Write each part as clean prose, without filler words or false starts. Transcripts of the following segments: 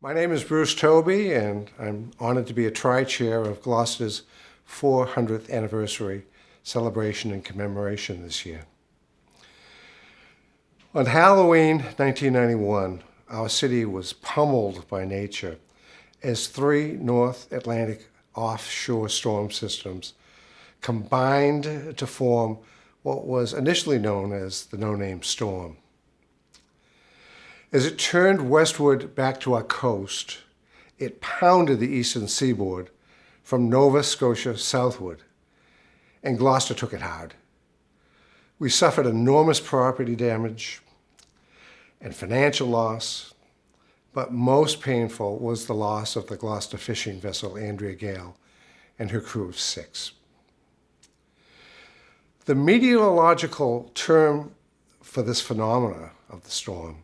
My name is Bruce Toby, and I'm honored to be a tri-chair of Gloucester's 400th anniversary celebration and commemoration this year. On Halloween 1991, our city was pummeled by nature as 3 North Atlantic offshore storm systems combined to form what was initially known as the no-name storm. As it turned westward back to our coast, it pounded the eastern seaboard from Nova Scotia southward, and Gloucester took it hard. We suffered enormous property damage and financial loss, but most painful was the loss of the Gloucester fishing vessel Andrea Gale and her crew of 6. The meteorological term for this phenomena of the storm,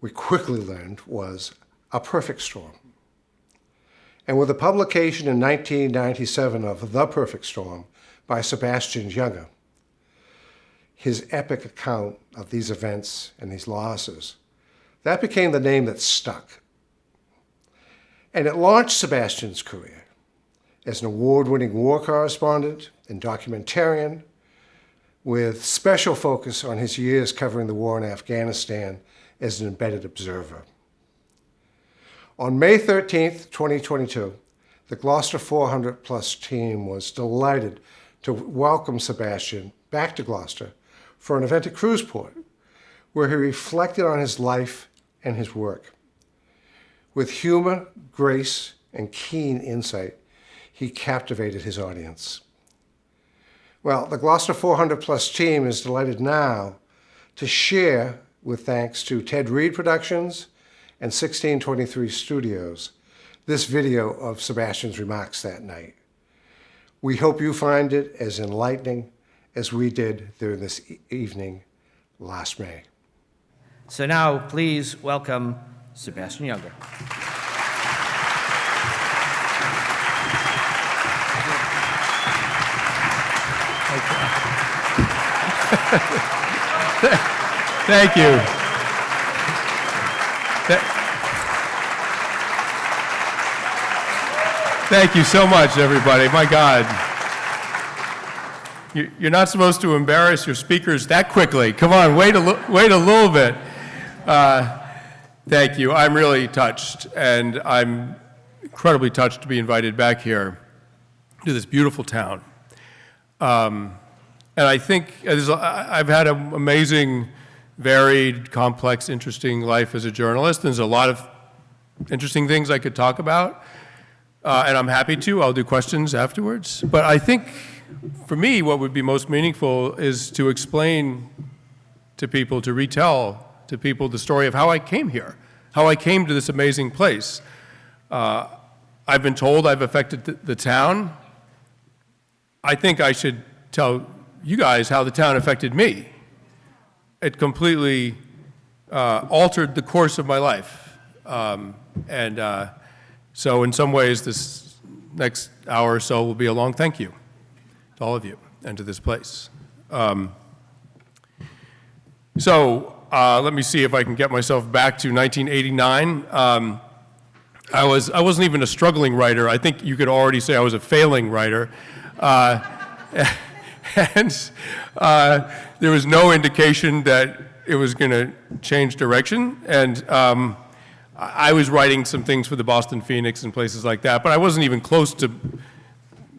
we quickly learned, was a perfect storm. And with the publication in 1997 of The Perfect Storm by Sebastian Junger, his epic account of these events and these losses, that became the name that stuck. And it launched Sebastian's career as an award-winning war correspondent and documentarian with special focus on his years covering the war in Afghanistan as an embedded observer. On May 13th, 2022, the Gloucester 400 Plus team was delighted to welcome Sebastian back to Gloucester for an event at Cruiseport, where he reflected on his life and his work. With humor, grace, and keen insight, he captivated his audience. Well, the Gloucester 400 Plus team is delighted now to share, with thanks to Ted Reed Productions and 1623 Studios, this video of Sebastian's remarks that night. We hope you find it as enlightening as we did during this evening last May. So now, please welcome Sebastian Junger. Thank you. Thank you so much, everybody. My God. You're not supposed to embarrass your speakers that quickly. Come on, wait a little bit. Thank you. I'm really touched, and I'm incredibly touched to be invited back here to this beautiful town. And I think I've had an amazing, varied, complex, interesting life as a journalist. There's a lot of interesting things I could talk about, and I'm happy to. I'll do questions afterwards. But I think, for me, what would be most meaningful is to explain to people, to retell to people the story of how I came here, how I came to this amazing place. I've been told I've affected the town. I think I should tell you guys how the town affected me. It completely altered the course of my life. So in some ways, this next hour or so will be a long thank you to all of you and to this place. Let me see if I can get myself back to 1989. I wasn't even a struggling writer. I think you could already say I was a failing writer. And there was no indication that it was going to change direction. And I was writing some things for the Boston Phoenix and places like that, but I wasn't even close to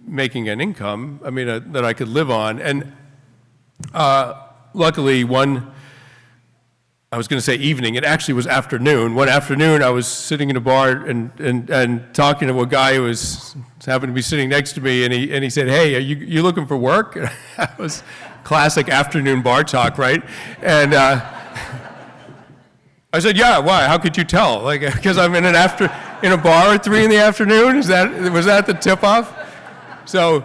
making an income, that I could live on. And luckily, I was going to say evening, it actually was afternoon. One afternoon, I was sitting in a bar and talking to a guy who happened to be sitting next to me, and he said, "Hey, are you looking for work?" And that was classic afternoon bar talk, right? And I said, "Yeah, why? How could you tell? Like, because I'm in a bar at 3 in the afternoon? Was that the tip-off?" So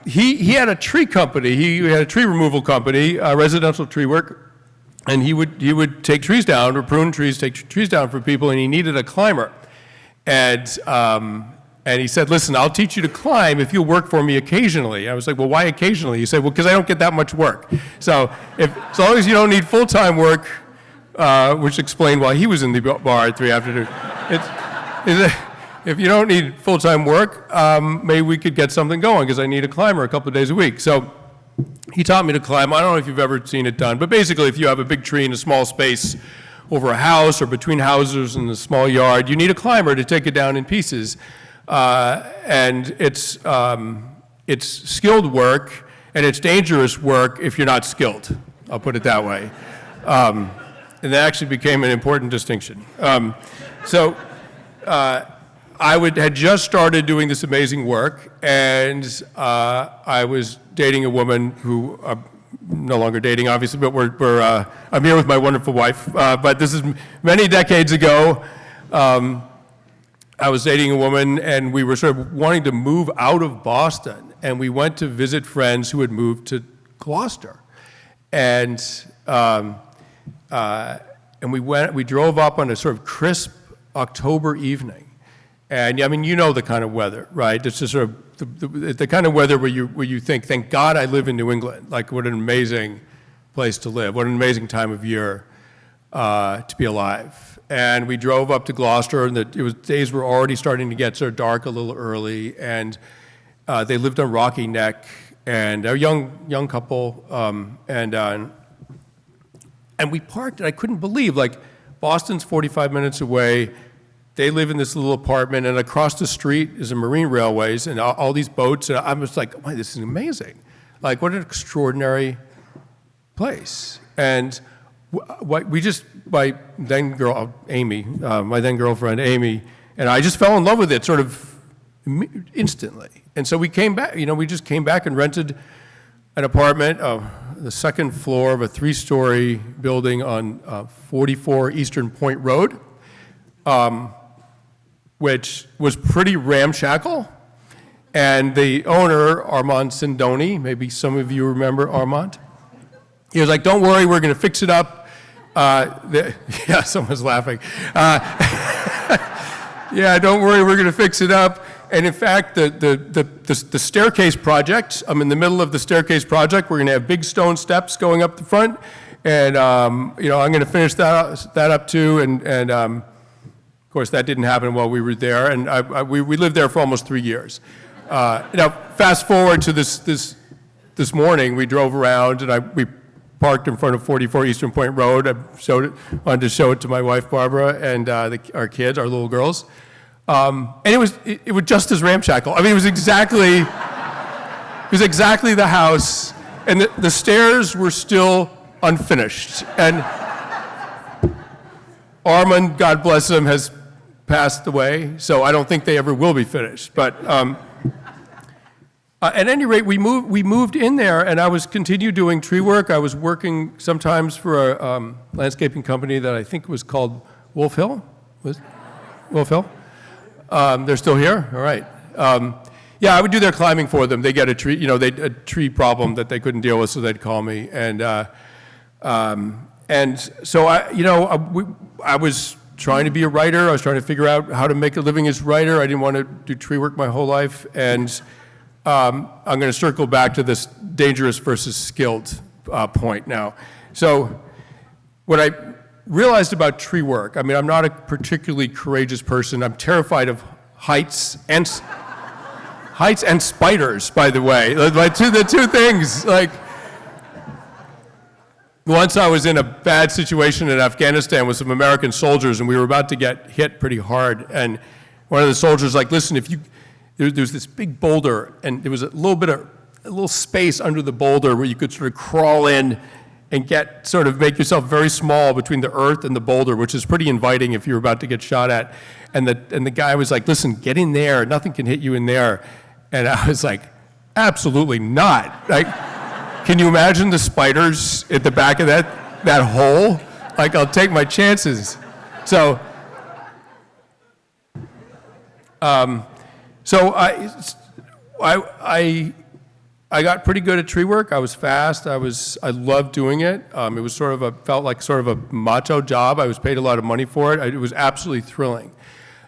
he had a tree company. He had a tree removal company, residential tree work. And he would take trees down, or prune trees, take trees down for people, and he needed a climber. And he said, "Listen, I'll teach you to climb if you'll work for me occasionally." I was like, "Well, why occasionally?" He said, "Well, because I don't get that much work. So as long as you don't need full-time work, which explained why he was in the bar at 3 afternoon. If you don't need full-time work, maybe we could get something going, because I need a climber a couple of days a week. So he taught me to climb. I don't know if you've ever seen it done, but basically if you have a big tree in a small space over a house or between houses in a small yard, you need a climber to take it down in pieces. And it's skilled work, and it's dangerous work if you're not skilled. I'll put it that way. And that actually became an important distinction. Had just started doing this amazing work, and I was dating a woman who, no longer dating, obviously, but I'm here with my wonderful wife. But this is many decades ago. I was dating a woman, and we were sort of wanting to move out of Boston, and we went to visit friends who had moved to Gloucester, and we drove up on a sort of crisp October evening. And I mean, you know the kind of weather, right? It's just sort of the kind of weather where you think, thank God I live in New England. Like, what an amazing place to live. What an amazing time of year to be alive. And we drove up to Gloucester, and days were already starting to get sort of dark a little early. And they lived on Rocky Neck, and they're a young couple. And we parked, and I couldn't believe, like, Boston's 45 minutes away. They live in this little apartment, and across the street is a marine railways and all these boats. And I'm just like, wow, this is amazing. Like, what an extraordinary place. And my then girlfriend, Amy, and I just fell in love with it sort of instantly. And so we came back, we just came back and rented an apartment, the second floor of a 3-story building on 44 Eastern Point Road. Which was pretty ramshackle. And the owner, Armand Sindoni, maybe some of you remember Armand, he was like, don't worry, we're going to fix it up. Yeah, someone's laughing. Yeah, don't worry, we're going to fix it up. And in fact, the staircase project, I'm in the middle of the staircase project. We're going to have big stone steps going up the front. And, I'm going to finish that up too. And of course, that didn't happen while we were there, and we lived there for almost 3 years. Now, fast forward to this morning, we drove around, and we parked in front of 44 Eastern Point Road. I wanted to show it to my wife, Barbara, and our kids, our little girls. And it was just as ramshackle. I mean, it was exactly the house, and the stairs were still unfinished. And Armand, God bless him, has passed away, so I don't think they ever will be finished. But at any rate, we moved in there, and I continued doing tree work. I was working sometimes for a landscaping company that I think was called Wolf Hill. Wolf Hill? They're still here? All right. Yeah, I would do their climbing for them. They get a tree, a tree problem that they couldn't deal with, so they'd call me. And so I was trying to be a writer. I was trying to figure out how to make a living as a writer. I didn't want to do tree work my whole life. And I'm going to circle back to this dangerous versus skilled point now. So what I realized about tree work, I mean, I'm not a particularly courageous person. I'm terrified of heights and spiders, by the way. The two things, like, once I was in a bad situation in Afghanistan with some American soldiers, and we were about to get hit pretty hard. And one of the soldiers like, listen, there's this big boulder, and there was a little space under the boulder where you could sort of crawl in and make yourself very small between the earth and the boulder, which is pretty inviting if you're about to get shot at. And the guy was like, listen, get in there. Nothing can hit you in there. And I was like, absolutely not. Like, can you imagine the spiders at the back of that hole? Like, I'll take my chances. So I got pretty good at tree work. I was fast. I loved doing it. It was felt like sort of a macho job. I was paid a lot of money for it. It was absolutely thrilling.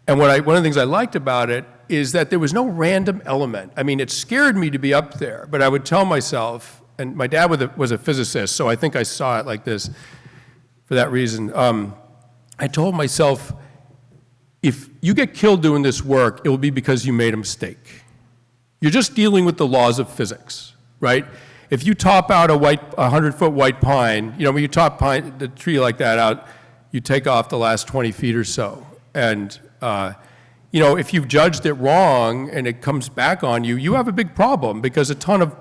And one of the things I liked about it is that there was no random element. I mean, it scared me to be up there, but I would tell myself, and my dad was a physicist, so I think I saw it like this. for that reason. I told myself, if you get killed doing this work, it will be because you made a mistake. You're just dealing with the laws of physics, right? If you top out a 100-foot white pine, when you top the tree like that out, you take off the last 20 feet or so. And, if you've judged it wrong and it comes back on you, you have a big problem because a ton of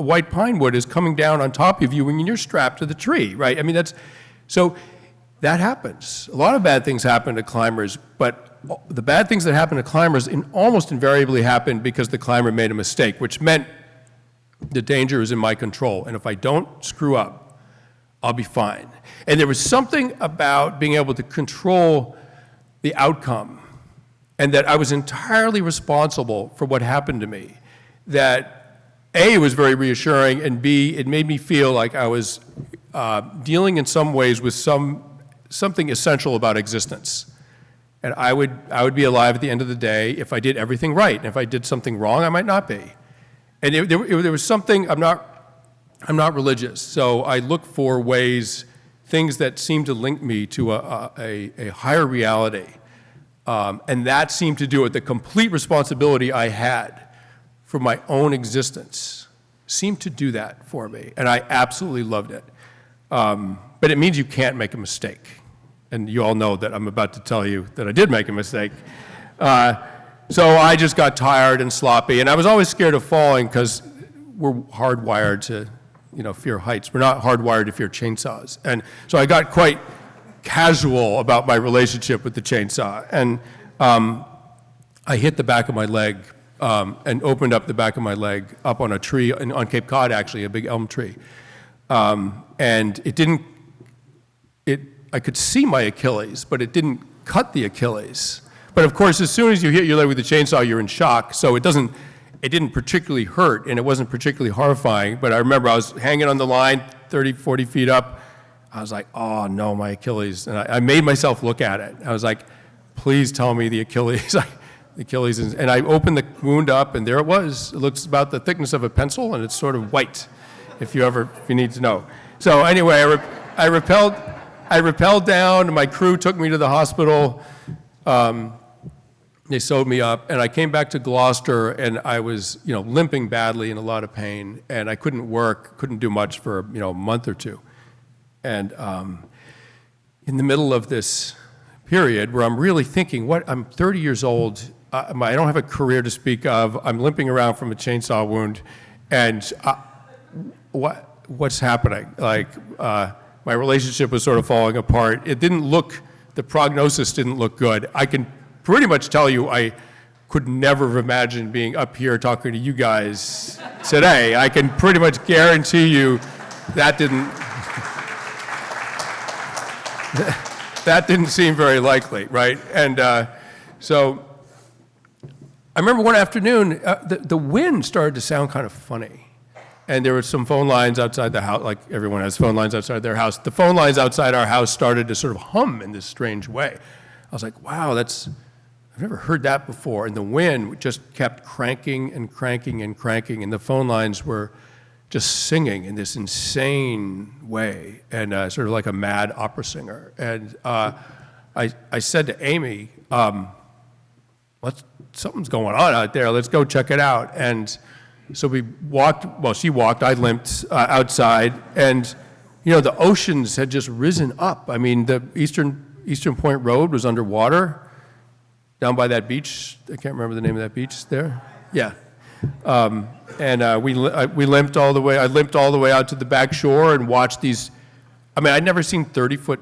white pine wood is coming down on top of you when you're strapped to the tree, right? I mean, so that happens. A lot of bad things happen to climbers, but the bad things that happen to climbers almost invariably happen because the climber made a mistake, which meant the danger is in my control. And if I don't screw up, I'll be fine. And there was something about being able to control the outcome and that I was entirely responsible for what happened to me that A, was very reassuring, and B, it made me feel like I was dealing in some ways with something essential about existence. And I would be alive at the end of the day if I did everything right. And if I did something wrong, I might not be. And there was something, I'm not religious, so I look for ways, things that seem to link me to a higher reality. And that seemed to do it. The complete responsibility I had for my own existence seemed to do that for me. And I absolutely loved it. But it means you can't make a mistake. And you all know that I'm about to tell you that I did make a mistake. So I just got tired and sloppy. And I was always scared of falling because we're hardwired to fear heights. We're not hardwired to fear chainsaws. And so I got quite casual about my relationship with the chainsaw. And I hit the back of my leg and opened up the back of my leg up on a tree, on Cape Cod actually, a big elm tree. And I could see my Achilles, but it didn't cut the Achilles. But of course, as soon as you hit your leg with the chainsaw, you're in shock, so it didn't particularly hurt, and it wasn't particularly horrifying. But I remember I was hanging on the line 30, 40 feet up. I was like, oh no, my Achilles. And I made myself look at it. I was like, please tell me the Achilles. And I opened the wound up, and there it was. It looks about the thickness of a pencil, and it's sort of white, if you need to know. So anyway, I rappelled down, and my crew took me to the hospital. They sewed me up, and I came back to Gloucester, and I was, limping badly in a lot of pain, and I couldn't work, couldn't do much for, a month or two. And in the middle of this period where I'm really thinking, I'm 30 years old, I don't have a career to speak of, I'm limping around from a chainsaw wound, and what's happening? My relationship was sort of falling apart. The prognosis didn't look good. I can pretty much tell you I could never have imagined being up here talking to you guys today. I can pretty much guarantee you that didn't seem very likely, right? And so I remember one afternoon, the wind started to sound kind of funny. And there were some phone lines outside the house, like everyone has phone lines outside their house. The phone lines outside our house started to sort of hum in this strange way. I was like, wow, I've never heard that before. And the wind just kept cranking and cranking and cranking, and the phone lines were just singing in this insane way, and sort of like a mad opera singer. And I said to Amy, something's going on out there, let's go check it out. And so we walked, she walked, I limped outside, and the oceans had just risen up. I mean, the Eastern Point Road was underwater down by that beach. I can't remember the name of that beach there. Yeah. And we limped all the way. I limped all the way out to the back shore and watched these. I'd never seen 30-foot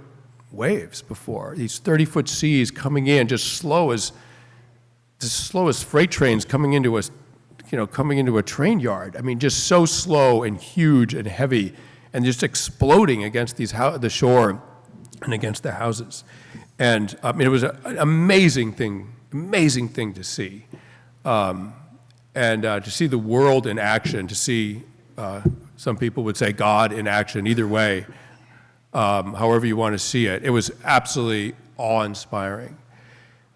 waves before. These 30-foot seas coming in, just slow as freight trains coming into a train yard. Just so slow and huge and heavy, and just exploding against the shore and against the houses. And it was an amazing thing to see. And to see the world in action, to see, some people would say God in action, either way, however you want to see it. It was absolutely awe-inspiring.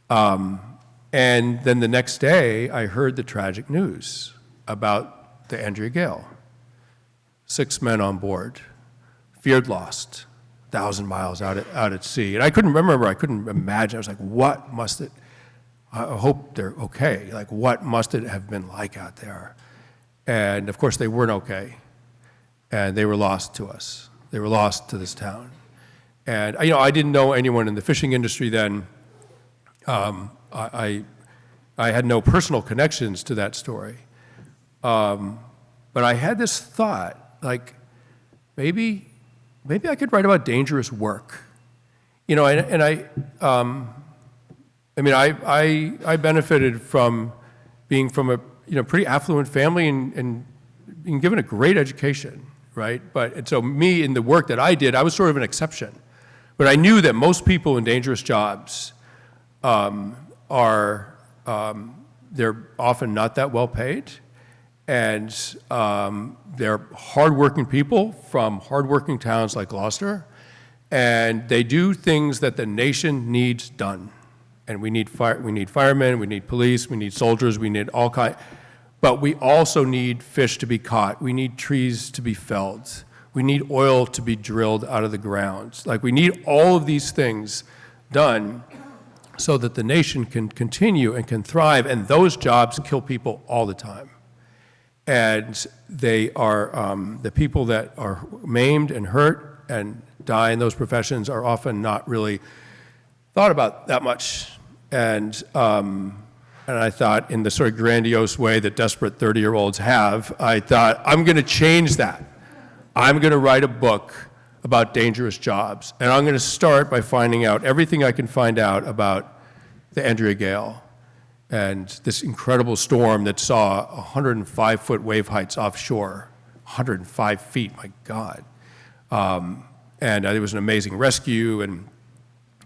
And then the next day, I heard the tragic news about the Andrea Gale. 6 men on board, feared lost, 1,000 miles out at sea. And I couldn't imagine. I was like, what must it, I hope they're okay. Like, what must it have been like out there? And of course, they weren't okay. And they were lost to us. They were lost to this town. And, I didn't know anyone in the fishing industry then. I had no personal connections to that story. But I had this thought, like, maybe I could write about dangerous work. I benefited from being from a pretty affluent family and being given a great education, right? And so me, in the work that I did, I was sort of an exception. But I knew that most people in dangerous jobs they're often not that well paid, and they're hardworking people from hardworking towns like Gloucester, and they do things that the nation needs done. And we need firemen, we need police, we need soldiers, we need all kinds. But we also need fish to be caught. We need trees to be felled. We need oil to be drilled out of the ground. Like, we need all of these things done so that the nation can continue and can thrive, and those jobs kill people all the time. And they are, the people that are maimed and hurt and die in those professions are often not really thought about that much. And I thought, in the sort of grandiose way that desperate 30-year-olds have, I thought, I'm going to change that. I'm going to write a book about dangerous jobs. And I'm going to start by finding out everything I can find out about the Andrea Gale and this incredible storm that saw 105-foot wave heights offshore. 105 feet, my God. And it was an amazing rescue. And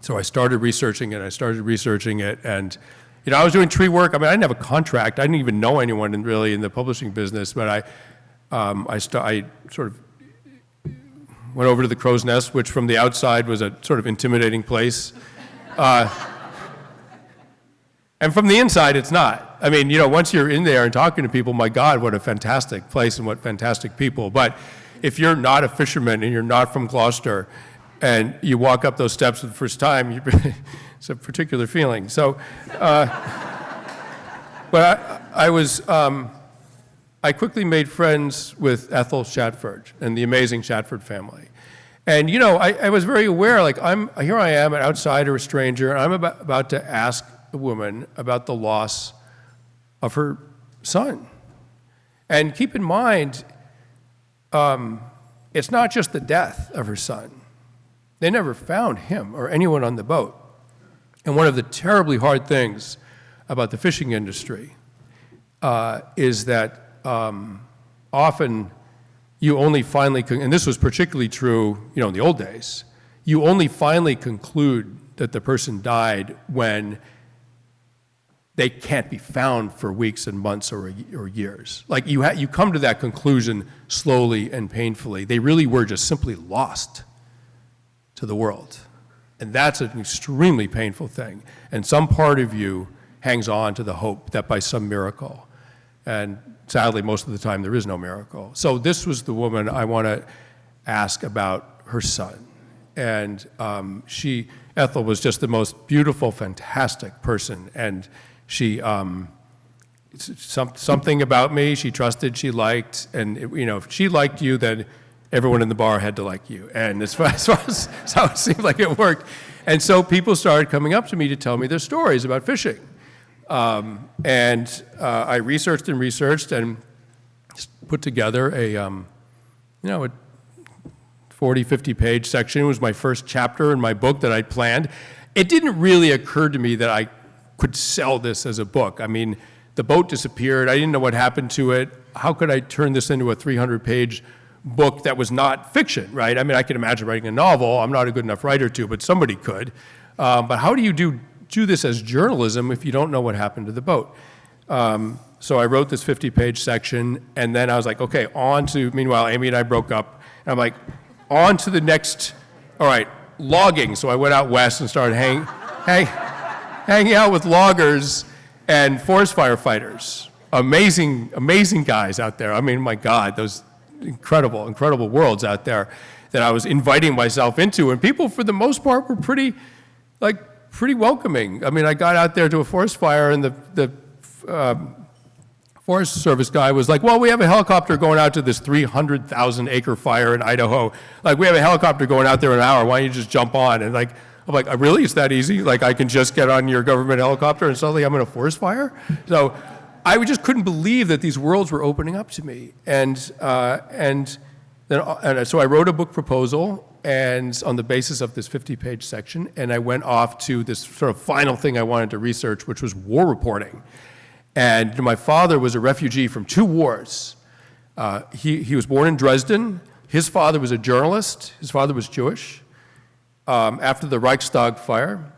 so I started researching it. And I was doing tree work. I mean, I didn't have a contract. I didn't even know anyone really in the publishing business. But I sort of went over to the Crow's Nest, which from the outside was a sort of intimidating place. And from the inside, it's not. I mean, once you're in there and talking to people, my God, what a fantastic place and what fantastic people. But if you're not a fisherman and you're not from Gloucester and you walk up those steps for the first time, it's a particular feeling. So, but I quickly made friends with Ethel Shatford and the amazing Shatford family. And, I was very aware, like, here I am, an outsider, a stranger, and I'm about to ask a woman about the loss of her son. And keep in mind, it's not just the death of her son. They never found him or anyone on the boat. And one of the terribly hard things about the fishing industry is that often you only finally, and this was particularly true, in the old days, you only finally conclude that the person died when they can't be found for weeks and months or years. Like, you come to that conclusion slowly and painfully. They really were just simply lost to the world. And that's an extremely painful thing. And some part of you hangs on to the hope that by some miracle, and sadly, most of the time, there is no miracle. So this was the woman I want to ask about her son. And Ethel was just the most beautiful, fantastic person. And she, something about me, she trusted, she liked. And, if she liked you, then everyone in the bar had to like you. And as far as how it seemed like it worked. And so people started coming up to me to tell me their stories about fishing. I researched and put together a 40, 50-page section. It was my first chapter in my book that I'd planned. It didn't really occur to me that I could sell this as a book. I mean, the boat disappeared. I didn't know what happened to it. How could I turn this into a 300-page book that was not fiction, right? I mean, I could imagine writing a novel. I'm not a good enough writer to, but somebody could. But how do you do this as journalism if you don't know what happened to the boat? So I wrote this 50-page section, and then I was like, okay, meanwhile, Amy and I broke up, and I'm like, on to the next, all right, logging. So I went out west and started hanging out with loggers and forest firefighters. Amazing guys out there. I mean, my God, those incredible worlds out there that I was inviting myself into. And people, for the most part, were pretty welcoming. I mean, I got out there to a forest fire, and the Forest Service guy was like, well, we have a helicopter going out to this 300,000 acre fire in Idaho. Like, we have a helicopter going out there in an hour. Why don't you just jump on? And like, I'm like, really? It's that easy? Like, I can just get on your government helicopter and suddenly I'm in a forest fire? So I just couldn't believe that these worlds were opening up to me. And so I wrote a book proposal, and on the basis of this 50-page section, and I went off to this sort of final thing I wanted to research, which was war reporting. And my father was a refugee from 2 wars. He was born in Dresden. His father was a journalist. His father was Jewish. After the Reichstag fire,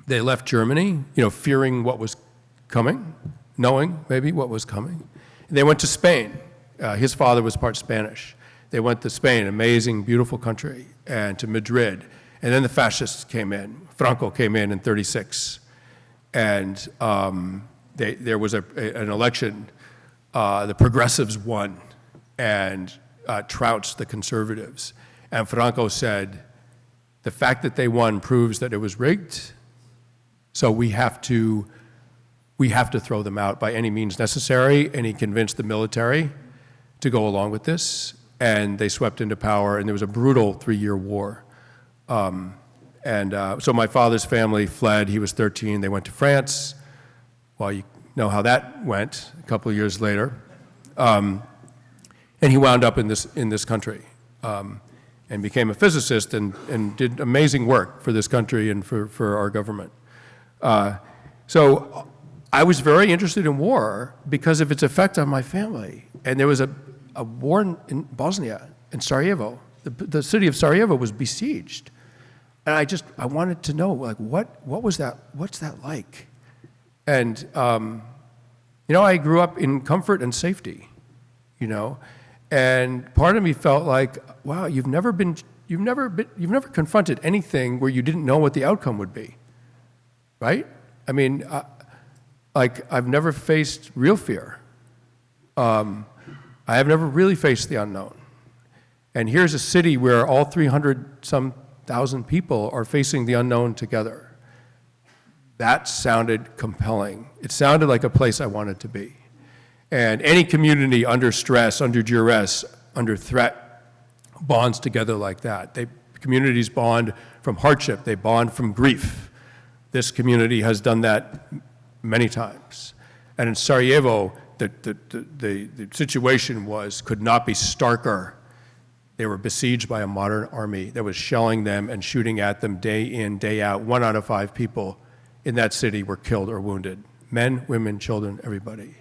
they left Germany, fearing what was coming, knowing maybe what was coming. And they went to Spain. His father was part Spanish. They went to Spain, amazing, beautiful country, and to Madrid. And then the fascists came in. Franco came in 1936. And there was an election. The progressives won and trounced the conservatives. And Franco said, the fact that they won proves that it was rigged, so we have to throw them out by any means necessary. And he convinced the military to go along with this, and they swept into power, and there was a brutal 3-year war. So my father's family fled. He was 13. They went to France. Well, you know how that went a couple of years later. And he wound up in this country and became a physicist and did amazing work for this country and for our government. So I was very interested in war because of its effect on my family. And there was a war in Bosnia, in Sarajevo. The city of Sarajevo was besieged. And I wanted to know, like, what was that? What's that like? And, I grew up in comfort and safety, and part of me felt like, wow, you've never confronted anything where you didn't know what the outcome would be, right? I mean, I've never faced real fear. I have never really faced the unknown. And here's a city where all 300-some thousand people are facing the unknown together. That sounded compelling. It sounded like a place I wanted to be. And any community under stress, under duress, under threat, bonds together like that. Communities bond from hardship. They bond from grief. This community has done that many times. And in Sarajevo, the situation could not be starker. They were besieged by a modern army that was shelling them and shooting at them day in, day out. 1 out of 5 people in that city were killed or wounded. Men, women, children, everybody.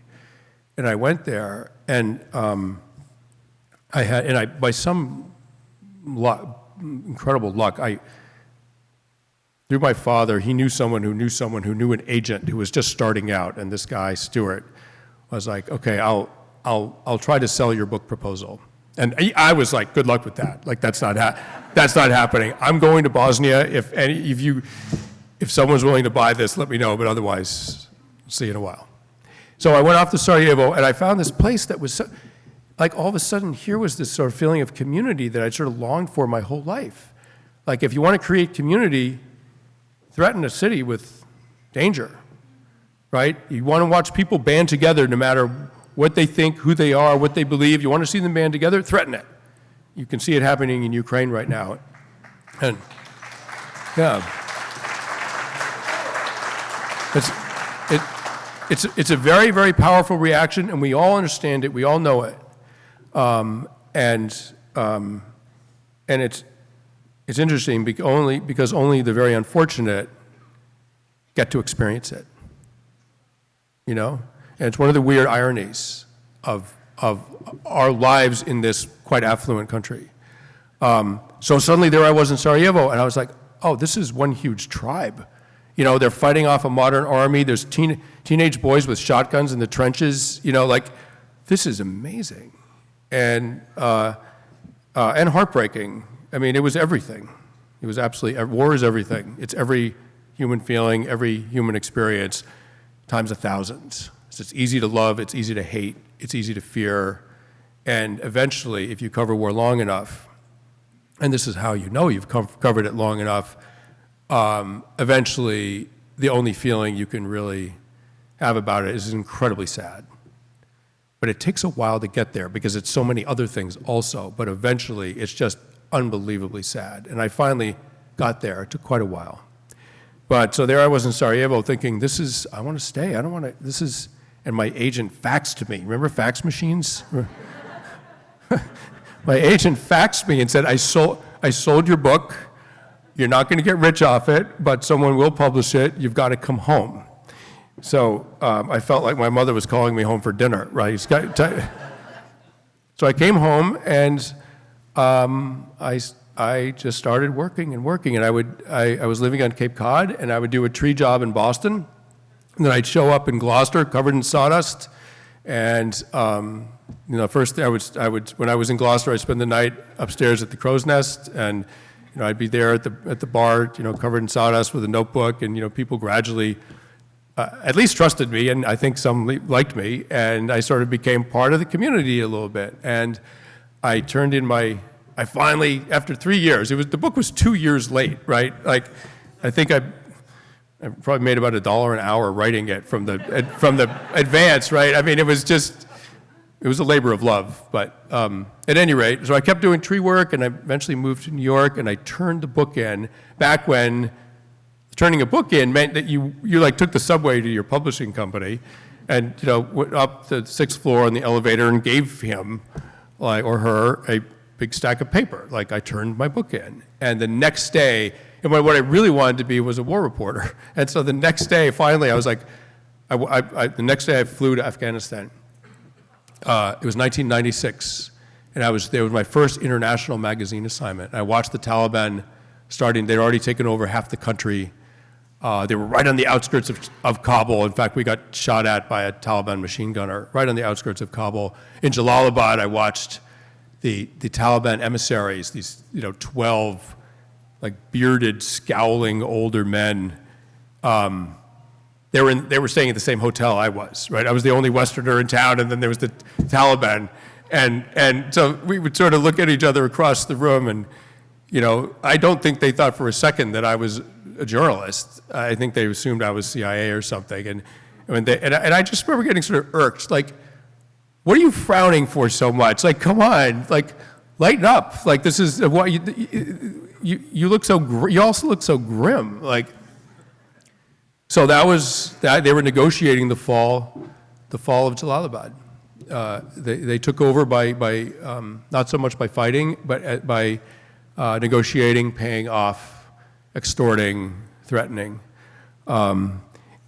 And I went there, and by some incredible luck, through my father, he knew someone who knew an agent who was just starting out, and this guy, Stuart, was like, okay, I'll try to sell your book proposal. And I was like, good luck with that. Like, that's not happening. I'm going to Bosnia. If someone's willing to buy this, let me know, but otherwise, see you in a while. So I went off to Sarajevo, and I found this place that was like, all of a sudden, here was this sort of feeling of community that I'd sort of longed for my whole life. Like, if you want to create community, threaten a city with danger, right? You want to watch people band together no matter what they think, who they are, what they believe. You want to see them band together, threaten it. You can see it happening in Ukraine right now. And, yeah. It's a very, very powerful reaction, and we all understand it. We all know it. And it's interesting because only the very unfortunate get to experience it. And it's one of the weird ironies of our lives in this quite affluent country. So suddenly there I was in Sarajevo, and I was like, oh, this is one huge tribe. They're fighting off a modern army. There's teenage boys with shotguns in the trenches. This is amazing. And heartbreaking. I mean, it was everything. It was absolutely, war is everything. It's every human feeling, every human experience, times 1,000. So it's easy to love, it's easy to hate, it's easy to fear. And eventually, if you cover war long enough, and this is how you know you've covered it long enough, eventually the only feeling you can really have about it is incredibly sad. But it takes a while to get there because it's so many other things also, but eventually it's just unbelievably sad. And I finally got there. It took quite a while. But so there I was in Sarajevo thinking, I want to stay. I don't want to, and my agent faxed to me. Remember fax machines? My agent faxed me and said, I sold your book. You're not going to get rich off it, but someone will publish it. You've got to come home. So I felt like my mother was calling me home for dinner, right? So I came home and I just started working, and I was living on Cape Cod, and I would do a tree job in Boston, and then I'd show up in Gloucester covered in sawdust, and first when I was in Gloucester, I'd spend the night upstairs at the Crow's Nest, and I'd be there at the bar, covered in sawdust with a notebook, and people gradually at least trusted me, and I think some liked me, and I sort of became part of the community a little bit. And I turned in I finally, after 3 years, the book was 2 years late, right? Like, I think I probably made about $1 an hour writing it from the advance, right? I mean, it was a labor of love. But at any rate, so I kept doing tree work, and I eventually moved to New York, and I turned the book in back when turning a book in meant that you like took the subway to your publishing company and went up the 6th floor on the elevator and gave him or her a big stack of paper. Like, I turned my book in, and the next day, and what I really wanted to be was a war reporter. And so the next day, finally, I was like, the next day I flew to Afghanistan. It was 1996, and there was my first international magazine assignment. I watched the Taliban starting. They'd already taken over half the country. They were right on the outskirts of Kabul. In fact, we got shot at by a Taliban machine gunner right on the outskirts of Kabul. In Jalalabad, I watched the Taliban emissaries, these 12 like bearded, scowling older men. They were staying at the same hotel I was, right? I was the only Westerner in town, and then there was the Taliban, and so we would sort of look at each other across the room, and I don't think they thought for a second that I was a journalist. I think they assumed I was CIA or something, and I just remember getting sort of irked, like, what are you frowning for so much? Like, come on, like, lighten up. Like, this is what you look so. You also look so grim. Like, so that was that. They were negotiating the fall of Jalalabad. They took over by not so much by fighting, but by negotiating, paying off, extorting, threatening, and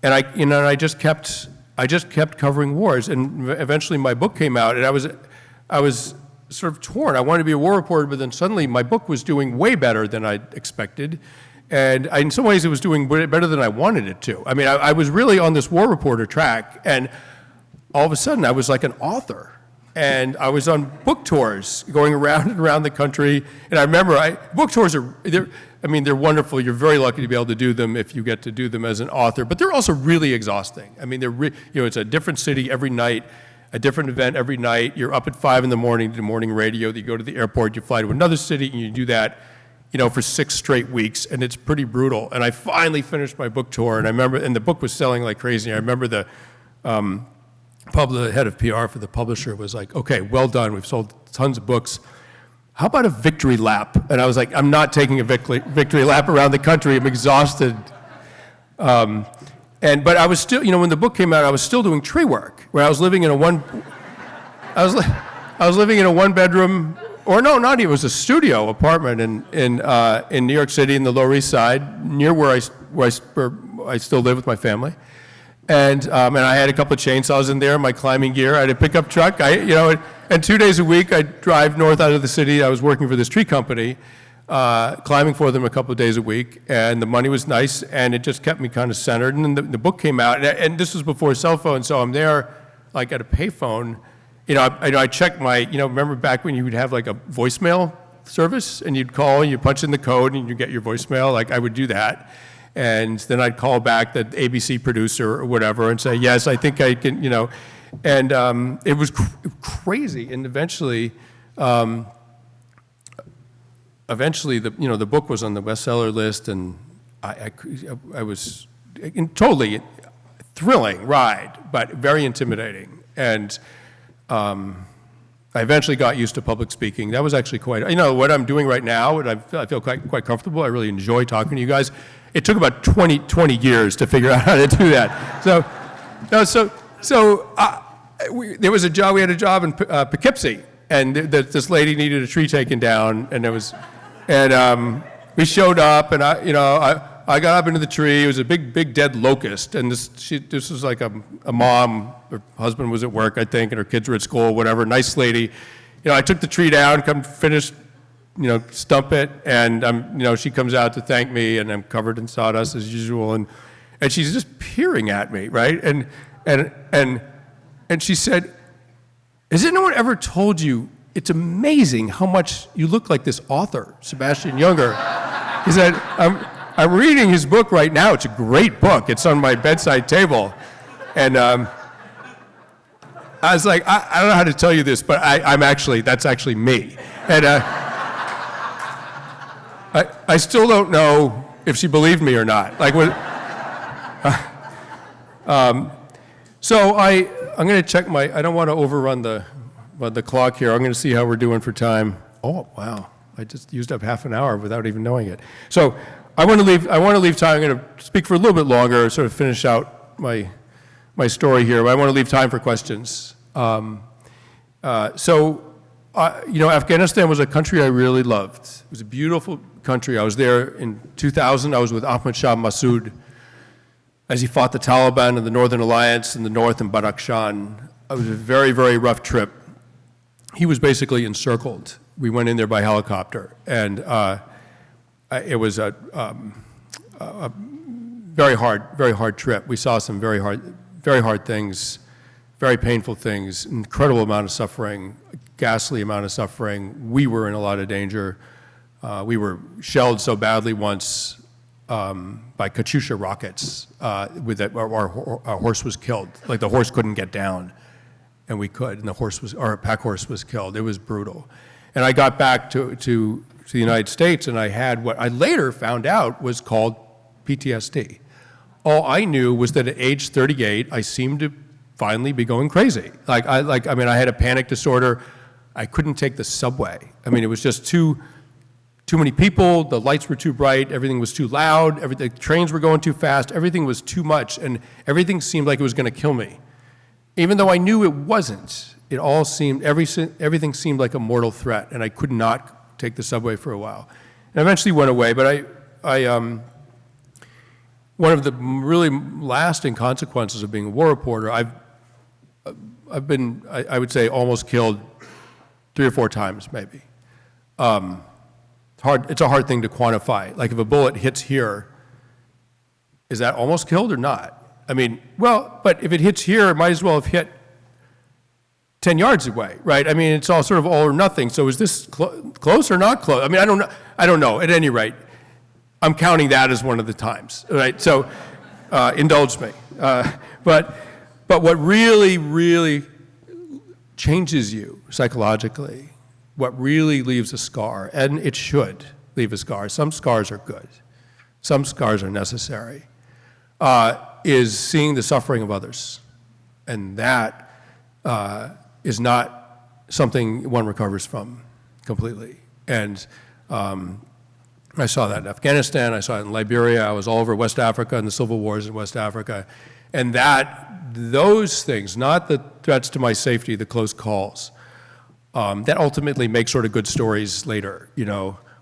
I just kept covering wars, and eventually my book came out, and I was sort of torn. I wanted to be a war reporter, but then suddenly my book was doing way better than I expected, and in some ways it was doing better than I wanted it to. I mean, I was really on this war reporter track, and all of a sudden I was like an author. And I was on book tours going around and around the country. And I remember, book tours they're wonderful. You're very lucky to be able to do them if you get to do them as an author. But they're also really exhausting. I mean, it's a different city every night, a different event every night. You're up at 5 in the morning to do morning radio. You go to the airport, you fly to another city, and you do that, for 6 straight weeks. And it's pretty brutal. And I finally finished my book tour. And I remember, and the book was selling like crazy. I remember the head of PR for the publisher was like, okay, well done. We've sold tons of books. How about a victory lap? And I was like, I'm not taking a victory lap around the country. I'm exhausted. But I was still, when the book came out, I was still doing tree work. Where I was living in a one bedroom, or no, not even. It was a studio apartment in New York City in the Lower East Side, near where I still live with my family. And I had a couple of chainsaws in there, my climbing gear. I had a pickup truck. And 2 days a week, I'd drive north out of the city. I was working for this tree company, climbing for them a couple of days a week. And the money was nice, and it just kept me kind of centered. And then the book came out, and this was before cell phones, so I'm there, like at a payphone. I checked my, remember back when you would have like a voicemail service, and you'd call, and you punch in the code, and you get your voicemail. Like, I would do that. And then I'd call back the ABC producer or whatever and say, yes, I think I can, and it was crazy. And eventually, eventually, the book was on the bestseller list, and I was totally thrilling ride, but very intimidating. And I eventually got used to public speaking. That was actually quite, what I'm doing right now, and I feel quite comfortable. I really enjoy talking to you guys. It took about 20 years to figure out how to do that. There was a job, we had a job in Poughkeepsie, and this lady needed a tree taken down, and we showed up, and I got up into the tree. It was a big dead locust, and this was like a mom. Her husband was at work, I think, and her kids were at school, whatever. Nice lady. I took the tree down, finished, stump it, and she comes out to thank me, and I'm covered in sawdust as usual, and she's just peering at me, right? And she said, "Has anyone ever told you it's amazing how much you look like this author, Sebastian Junger?" He said, I'm reading his book right now. It's a great book. It's on my bedside table. And I was like, I don't know how to tell you this, but that's actually me. And I still don't know if she believed me or not. So I'm going to check I don't want to overrun the clock here. I'm going to see how we're doing for time. Oh, wow. I just used up half an hour without even knowing it. So I want to leave time. I'm going to speak for a little bit longer, sort of finish out my story here, but I want to leave time for questions. Afghanistan was a country I really loved. It was a beautiful country. I was there in 2000. I was with Ahmad Shah Massoud as he fought the Taliban and the Northern Alliance in the north in Badakhshan. It was a very, very rough trip. He was basically encircled. We went in there by helicopter, and it was a very hard trip. We saw some very hard things, very painful things, incredible amount of suffering, ghastly amount of suffering. We were in a lot of danger. We were shelled so badly once by Katyusha rockets our horse was killed. Like the horse couldn't get down, and we could, and our pack horse was killed. It was brutal. And I got back to the United States, and I had what I later found out was called PTSD. All I knew was that at age 38, I seemed to finally be going crazy. I had a panic disorder. I couldn't take the subway. It was just too many people. The lights were too bright. Everything was too loud. The trains were going too fast. Everything was too much, and everything seemed like it was going to kill me, even though I knew it wasn't. It all seemed, everything seemed like a mortal threat, and I could not take the subway for a while. And eventually went away, but one of the really lasting consequences of being a war reporter, I've been, I would say, almost killed 3 or 4 times, maybe. It's a hard thing to quantify. Like if a bullet hits here, is that almost killed or not? But if it hits here, it might as well have hit 10 yards away, right? It's all sort of all or nothing. So is this close or not close? I don't know. At any rate, I'm counting that as one of the times, right? So indulge me. But what really, really changes you psychologically, what really leaves a scar, and it should leave a scar. Some scars are good. Some scars are necessary, is seeing the suffering of others. And that is not something one recovers from completely. And I saw that in Afghanistan, I saw it in Liberia, I was all over West Africa and the civil wars in West Africa. And those things, not the threats to my safety, the close calls, that ultimately make sort of good stories later.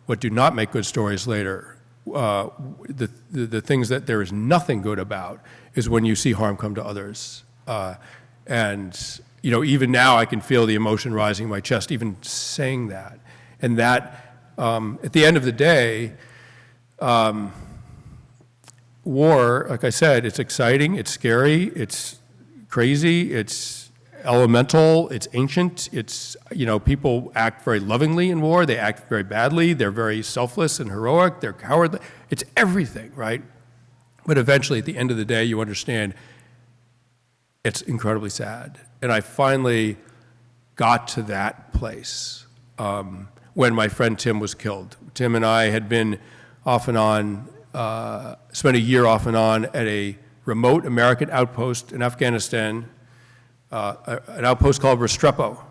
What do not make good stories later, the things that there is nothing good about is when you see harm come to others. Even now I can feel the emotion rising in my chest, even saying that. And that, at the end of the day, war, like I said, it's exciting, it's scary, it's crazy, it's elemental, it's ancient, it's, people act very lovingly in war, they act very badly, they're very selfless and heroic, they're cowardly, it's everything, right? But eventually, at the end of the day, you understand it's incredibly sad. And I finally got to that place when my friend Tim was killed Tim and I had been off and on, spent a year off and on at a remote American outpost in Afghanistan, an outpost called Restrepo.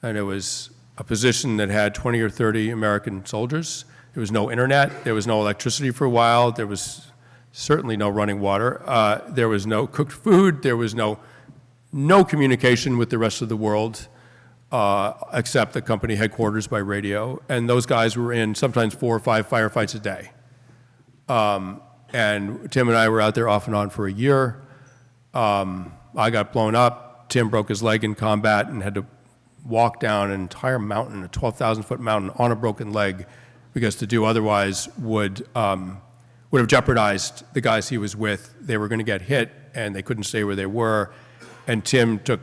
And it was a position that had 20 or 30 American soldiers. There was no internet, there was no electricity for a while, there was certainly no running water, there was no cooked food, there was no communication with the rest of the world, except the company headquarters by radio. And those guys were in sometimes 4 or 5 firefights a day. And Tim and I were out there off and on for a year. I got blown up. Tim broke his leg in combat and had to walk down an entire mountain, a 12,000-foot mountain, on a broken leg, because to do otherwise would have jeopardized the guys he was with. They were going to get hit, and they couldn't stay where they were. And Tim took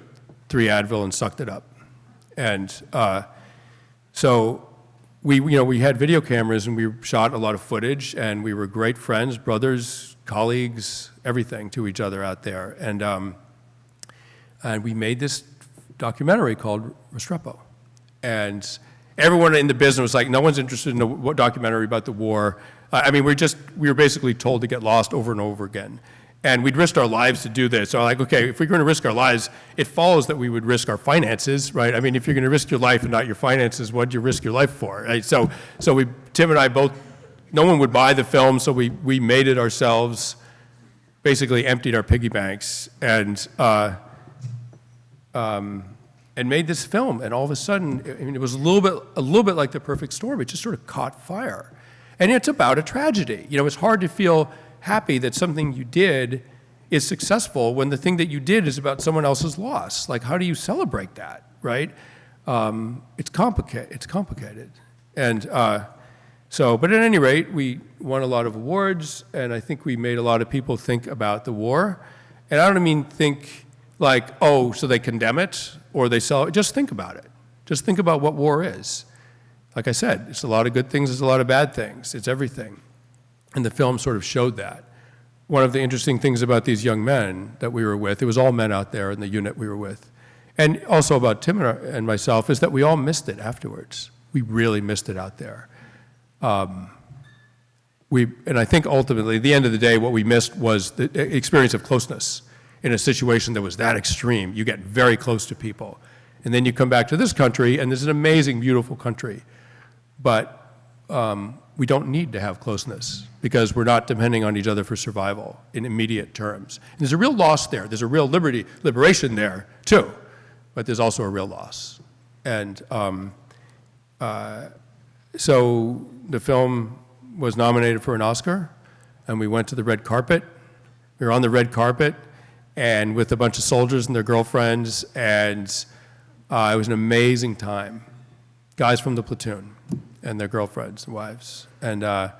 3 Advil and sucked it up. And so we had video cameras, and we shot a lot of footage, and we were great friends, brothers, colleagues, everything to each other out there. And we made this documentary called Restrepo. And everyone in the business was like, no one's interested in a documentary about the war. I mean, we were basically told to get lost over and over again. And we'd risked our lives to do this. So like, okay, if we're going to risk our lives, it follows that we would risk our finances, right? I mean, if you're going to risk your life and not your finances, what do you risk your life for, right? So Tim and I both, no one would buy the film, so we made it ourselves, basically emptied our piggy banks, and made this film. And all of a sudden, I mean, it was a little bit like The Perfect Storm. It just sort of caught fire. And it's about a tragedy. You know, it's hard to feel happy that something you did is successful when the thing that you did is about someone else's loss. Like, how do you celebrate that, right? It's complicated. And but at any rate, we won a lot of awards, and I think we made a lot of people think about the war. And I don't mean think like, oh, so they condemn it or they sell it. Just think about it. Just think about what war is. Like I said, it's a lot of good things, it's a lot of bad things, it's everything. And the film sort of showed that. One of the interesting things about these young men that we were with, it was all men out there in the unit we were with, and also about Tim and myself, is that we all missed it afterwards. We really missed it out there. And I think ultimately, at the end of the day, what we missed was the experience of closeness in a situation that was that extreme. You get very close to people. And then you come back to this country, and this is an amazing, beautiful country. But we don't need to have closeness because we're not depending on each other for survival in immediate terms. And there's a real loss there. There's a real liberation there, too. But there's also a real loss. And so the film was nominated for an Oscar, and we went to the red carpet. We were on the red carpet and with a bunch of soldiers and their girlfriends, and it was an amazing time. Guys from the platoon and their girlfriends and wives. And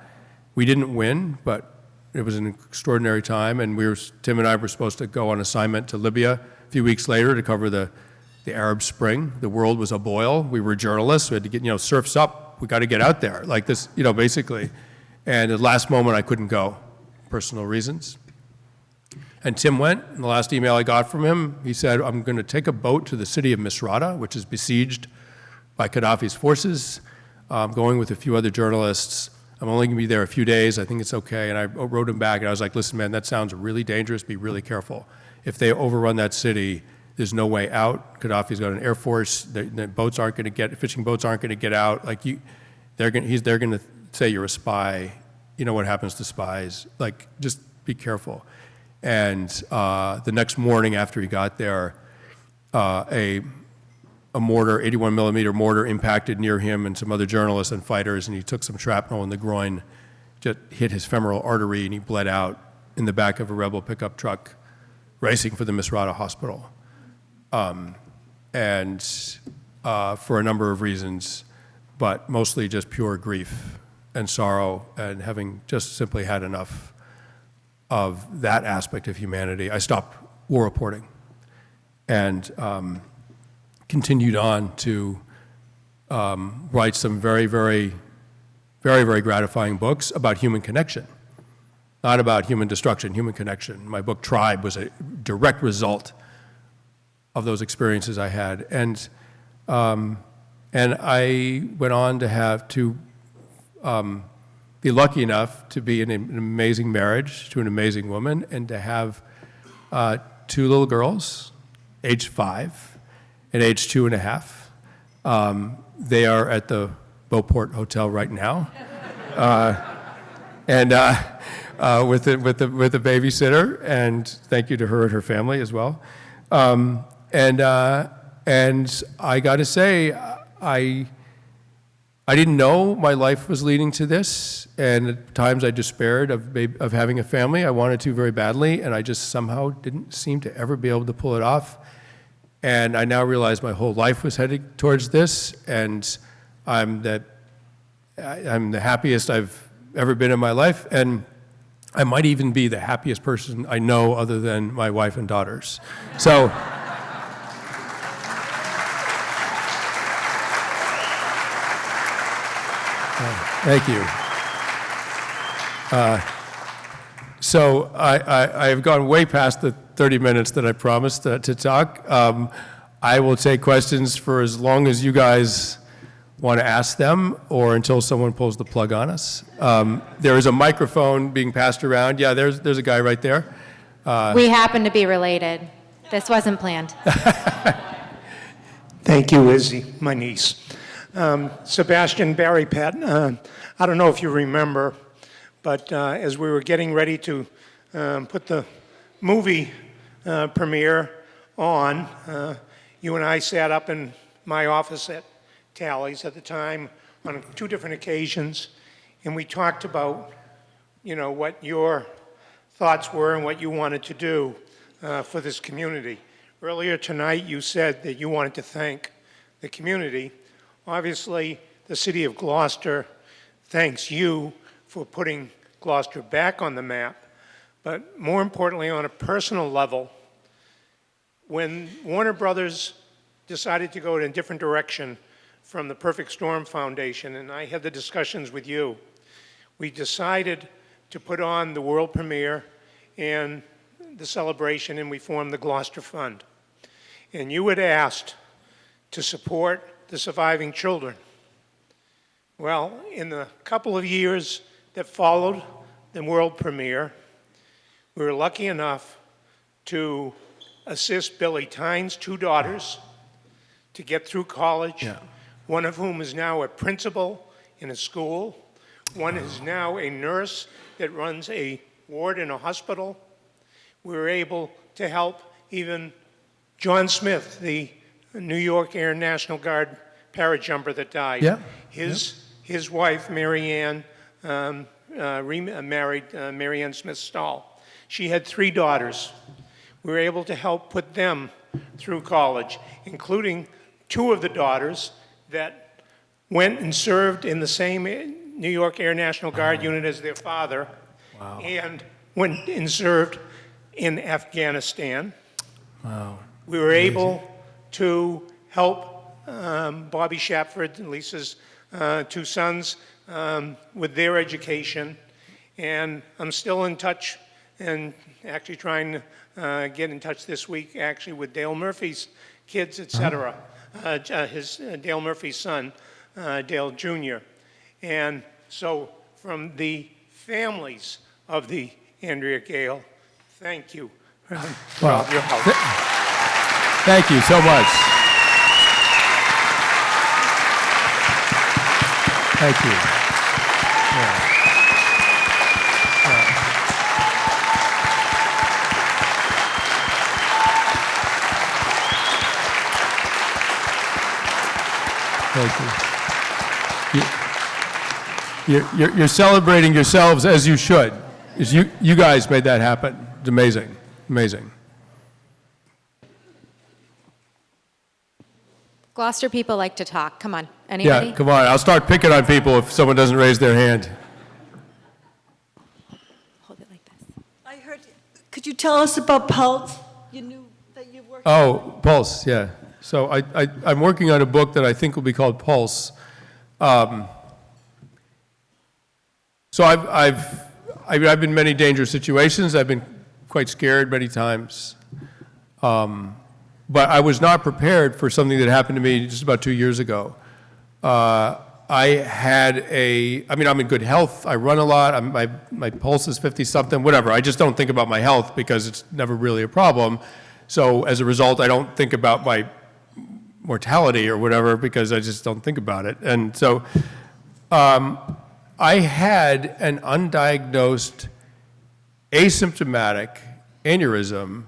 we didn't win, but it was an extraordinary time, and Tim and I were supposed to go on assignment to Libya a few weeks later to cover the Arab Spring. The world was aboil. We were journalists. We had to get, surfs up. We got to get out there, like this, basically. And at the last moment, I couldn't go, personal reasons. And Tim went, and the last email I got from him, he said, I'm going to take a boat to the city of Misrata, which is besieged by Gaddafi's forces. I'm going with a few other journalists. I'm only going to be there a few days. I think it's okay. And I wrote him back, and I was like, listen, man, that sounds really dangerous. Be really careful. If they overrun that city, there's no way out. Gaddafi's got an air force. The boats aren't going to fishing boats aren't going to get out. Like they're going to say you're a spy. You know what happens to spies. Like, just be careful. And the next morning after he got there, a mortar, 81 millimeter mortar, impacted near him and some other journalists and fighters, and he took some shrapnel in the groin, just hit his femoral artery, and he bled out in the back of a rebel pickup truck racing for the Misrata hospital. And for a number of reasons, but mostly just pure grief and sorrow and having just simply had enough of that aspect of humanity. I stopped war reporting and continued on to write some very, very, very, very gratifying books about human connection, not about human destruction, human connection. My book, Tribe, was a direct result of those experiences I had. And I went on to have to be lucky enough to be in an amazing marriage to an amazing woman and to have 2 little girls, age 5 and age 2.5. They are at the Beauport Hotel right now, and with a babysitter. And thank you to her and her family as well. And I got to say, I didn't know my life was leading to this, and at times I despaired of having a family. I wanted to very badly, and I just somehow didn't seem to ever be able to pull it off. And I now realize my whole life was headed towards this, and I'm the happiest I've ever been in my life, and I might even be the happiest person I know other than my wife and daughters. So. Thank you. So I've gone way past the 30 minutes that I promised to talk. I will take questions for as long as you guys want to ask them, or until someone pulls the plug on us. There is a microphone being passed around. Yeah, there's a guy right there. We happen to be related. This wasn't planned. Thank you, Izzy, my niece. Sebastian Barry Pat, I don't know if you remember, but as we were getting ready to put the movie premiere on, you and I sat up in my office at Tally's at the time on 2 different occasions, and we talked about, what your thoughts were and what you wanted to do for this community. Earlier tonight, you said that you wanted to thank the community. Obviously, the city of Gloucester thanks you for putting Gloucester back on the map, but more importantly, on a personal level, when Warner Brothers decided to go in a different direction from the Perfect Storm Foundation, and I had the discussions with you, we decided to put on the world premiere and the celebration, and we formed the Gloucester Fund. And you had asked to support the surviving children. Well, in the couple of years that followed the world premiere, we were lucky enough to assist Billy Tyne's 2 daughters to get through college, one of whom is now a principal in a school, one is now a nurse that runs a ward in a hospital. We were able to help even John Smith, the New York Air National Guard parajumper that died. Yeah. His wife, Marianne, married Marianne Smith Stahl. She had 3 daughters. We were able to help put them through college, including 2 of the daughters that went and served in the same New York Air National Guard unit as their father, and went and served in Afghanistan. Wow. We were able to help Bobby Shapford and Lisa's 2 sons with their education, and I'm still in touch and actually trying to get in touch this week actually with Dale Murphy's kids, etc. Dale Murphy's son, Dale Junger. And so from the families of the Andrea Gale, thank you for all your help. Thank you so much. Thank you. Thank you. You're celebrating yourselves as you should. You guys made that happen. It's amazing. Amazing. Gloucester people like to talk. Come on. Anybody? Yeah, come on. I'll start picking on people if someone doesn't raise their hand. Hold it like this. I heard, could you tell us about Pulse? You knew that you worked. Oh, Pulse, yeah. So I'm working on a book that I think will be called Pulse. So I've been in many dangerous situations. I've been quite scared many times. But I was not prepared for something that happened to me just about 2 years ago. I'm in good health. I run a lot. My pulse is 50 something, whatever. I just don't think about my health because it's never really a problem. So as a result, I don't think about my mortality or whatever because I just don't think about it. And so I had an undiagnosed asymptomatic aneurysm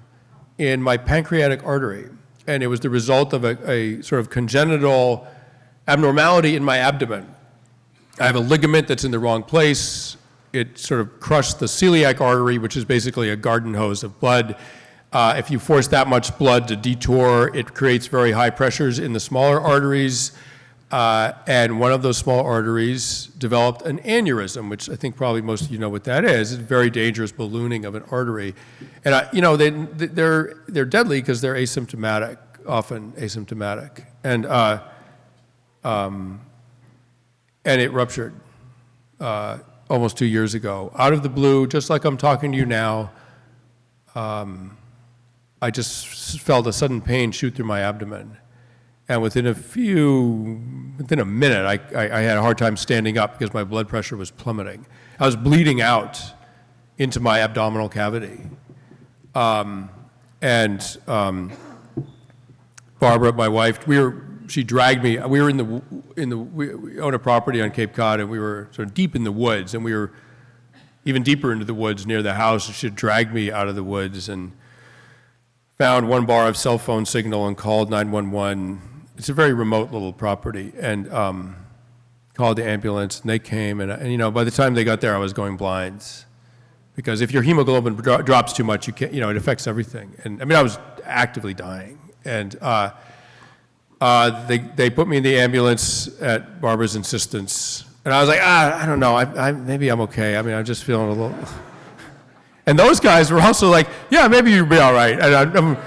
in my pancreatic artery. And it was the result of a sort of congenital abnormality in my abdomen. I have a ligament that's in the wrong place. It sort of crushed the celiac artery, which is basically a garden hose of blood. If you force that much blood to detour, it creates very high pressures in the smaller arteries. And one of those small arteries developed an aneurysm, which I think probably most of you know what that is. It's a very dangerous ballooning of an artery. And they're deadly because they're asymptomatic, often asymptomatic. And it ruptured almost 2 years ago. Out of the blue, just like I'm talking to you now, I just felt a sudden pain shoot through my abdomen. And within a minute, I had a hard time standing up because my blood pressure was plummeting. I was bleeding out into my abdominal cavity. Barbara, my wife, she dragged me. We own a property on Cape Cod, and we were sort of deep in the woods, and we were even deeper into the woods near the house. She dragged me out of the woods and found one bar of cell phone signal and called 911. It's a very remote little property, and called the ambulance, and they came, and by the time they got there, I was going blind, because if your hemoglobin drops too much, you can't, it affects everything. And I was actively dying, and they put me in the ambulance at Barbara's insistence, and I was like, I don't know, maybe I'm okay. I'm just feeling a little. And those guys were also like, yeah, maybe you'll be all right. And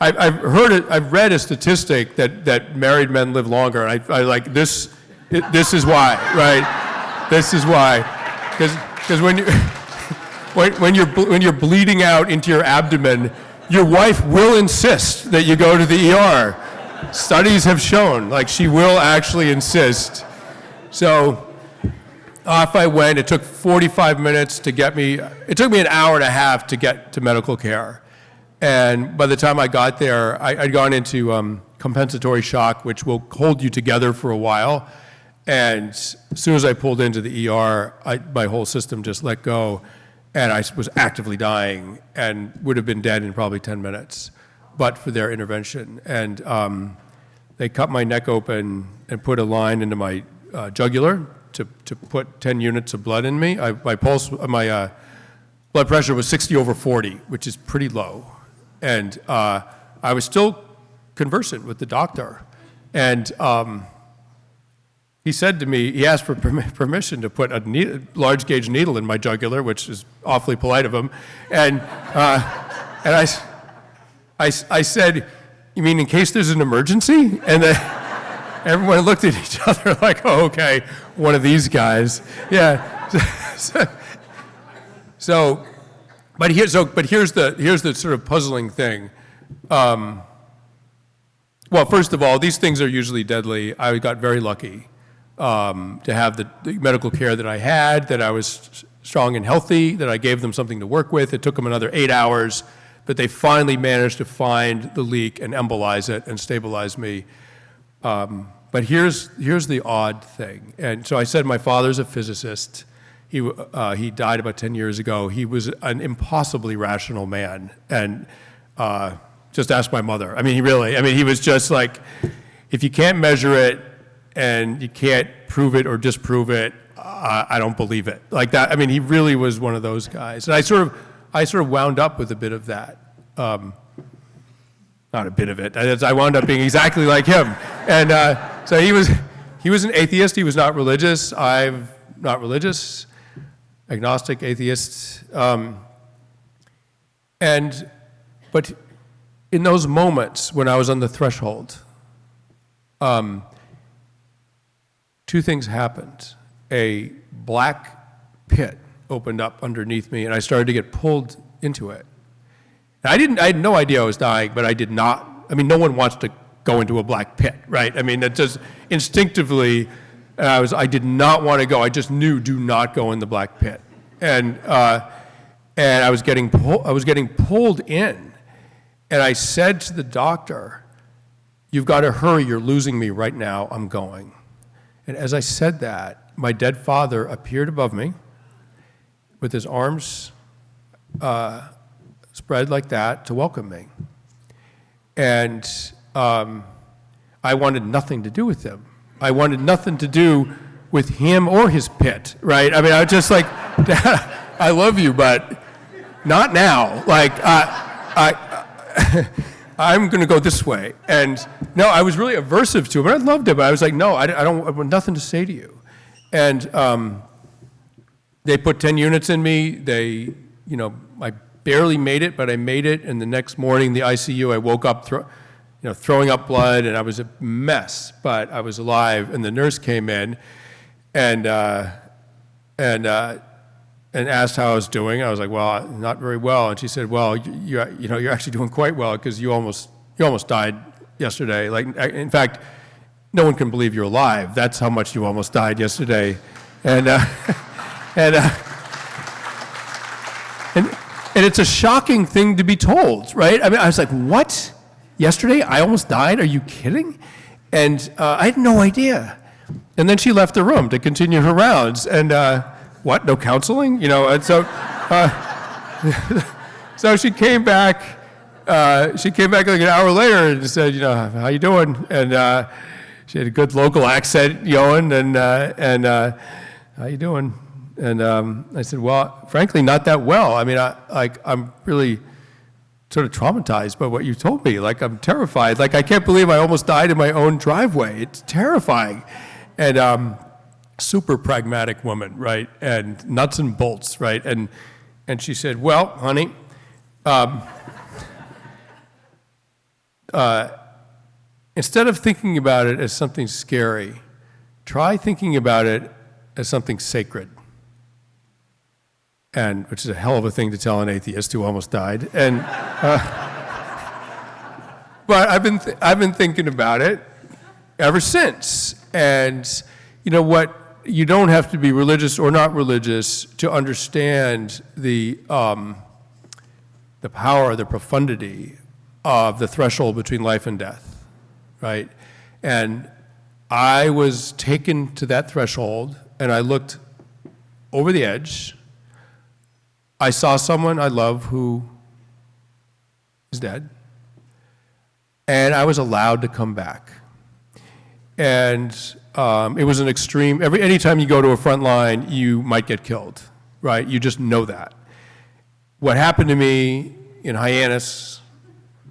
I've read a statistic that married men live longer, and I like this. This is why, right? This is why, because when you're bleeding out into your abdomen, your wife will insist that you go to the ER. Studies have shown, like, she will actually insist. So off I went. It took 45 minutes to get me. It took me an hour and a half to get to medical care. And by the time I got there, I'd gone into compensatory shock, which will hold you together for a while. And as soon as I pulled into the ER, my whole system just let go. And I was actively dying and would have been dead in probably 10 minutes, but for their intervention. And they cut my neck open and put a line into my jugular to put 10 units of blood in me. My blood pressure was 60/40, which is pretty low. And I was still conversant with the doctor. And he said to me, he asked for permission to put a large gauge needle in my jugular, which is awfully polite of him. And I said, you mean in case there's an emergency? And then everyone looked at each other like, oh, okay, one of these guys. Yeah. But here's the sort of puzzling thing. Well, first of all, these things are usually deadly. I got very lucky to have the medical care that I had, that I was strong and healthy, that I gave them something to work with. It took them another 8 hours, but they finally managed to find the leak and embolize it and stabilize me. But here's the odd thing. And so I said my father's a physicist. He died about 10 years ago. He was an impossibly rational man. And just ask my mother. He was just like, if you can't measure it and you can't prove it or disprove it, I don't believe it. Like that. He really was one of those guys. And I sort of wound up with a bit of that. Not a bit of it. I wound up being exactly like him. And so he was an atheist. He was not religious. I'm not religious. Agnostic, atheist. But in those moments when I was on the threshold, two things happened. A black pit opened up underneath me, and I started to get pulled into it. And I had no idea I was dying, but I did not. No one wants to go into a black pit, right? I mean, that just instinctively, I did not want to go. I just knew, do not go in the black pit. And I was getting pulled in. And I said to the doctor, "You've got to hurry, you're losing me right now, I'm going." And as I said that, my dead father appeared above me with his arms spread like that to welcome me. And I wanted nothing to do with him. I wanted nothing to do with him or his pit, right? I mean, I was just like, "Dad, I love you, but not now." Like, I'm going to go this way. And no, I was really aversive to him. And I loved him, but I was like, no, I have nothing to say to you. And they put 10 units in me. I barely made it, but I made it. And the next morning, the ICU, I woke up throwing up blood, and I was a mess, but I was alive. And the nurse came in and asked how I was doing. I was like, "Well, not very well." And she said, "Well, you're actually doing quite well, because you almost died yesterday. Like, in fact, no one can believe you're alive. That's how much you almost died yesterday." And it's a shocking thing to be told, right? I mean, I was like, "What? Yesterday I almost died? Are you kidding?" And I had no idea. And then she left the room to continue her rounds. And what? No counseling? And so, so she came back. She came back like an hour later and said, "How you doing?" And she had a good local accent going, and "How you doing?" And I said, "Well, frankly, not that well. I mean, I'm really sort of traumatized by what you told me. Like, I'm terrified. Like, I can't believe I almost died in my own driveway. It's terrifying." And super pragmatic woman, right? And nuts and bolts, right? And she said, "Well, honey, instead of thinking about it as something scary, try thinking about it as something sacred." And which is a hell of a thing to tell an atheist who almost died. And but I've been thinking about it ever since. And you know what? You don't have to be religious or not religious to understand the power, the profundity of the threshold between life and death, right? And I was taken to that threshold, and I looked over the edge. I saw someone I love who is dead, and I was allowed to come back. And it was an extreme. Anytime you go to a front line, you might get killed, right? You just know that. What happened to me in Hyannis,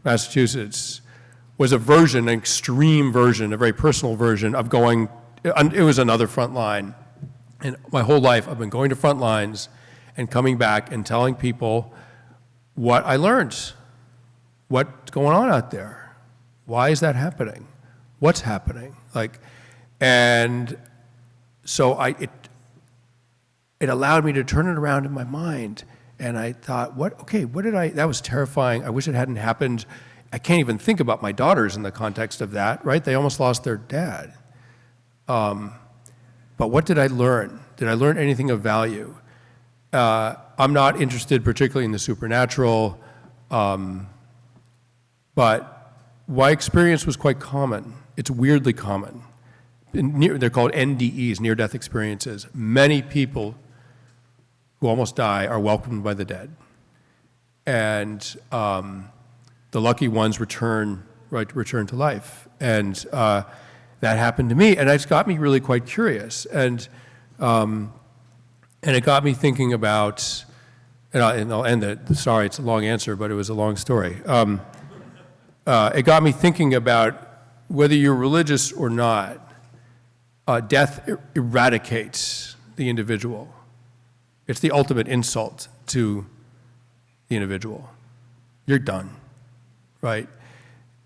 Massachusetts, was an extreme version, a very personal version of going. It was another front line, and my whole life I've been going to front lines and coming back and telling people what I learned, what's going on out there, why is that happening, what's happening, and so it allowed me to turn it around in my mind, and I thought, that was terrifying. I wish it hadn't happened. I can't even think about my daughters in the context of that, right? They almost lost their dad. But what did I learn? Did I learn anything of value? I'm not interested particularly in the supernatural, but my experience was quite common. It's weirdly common. They're called NDEs, near-death experiences. Many people who almost die are welcomed by the dead. And the lucky ones return to life. And that happened to me, and it's got me really quite curious. And it got me thinking about, and I'll end it. Sorry, it's a long answer, but it was a long story. It got me thinking about whether you're religious or not, death eradicates the individual. It's the ultimate insult to the individual. You're done, right?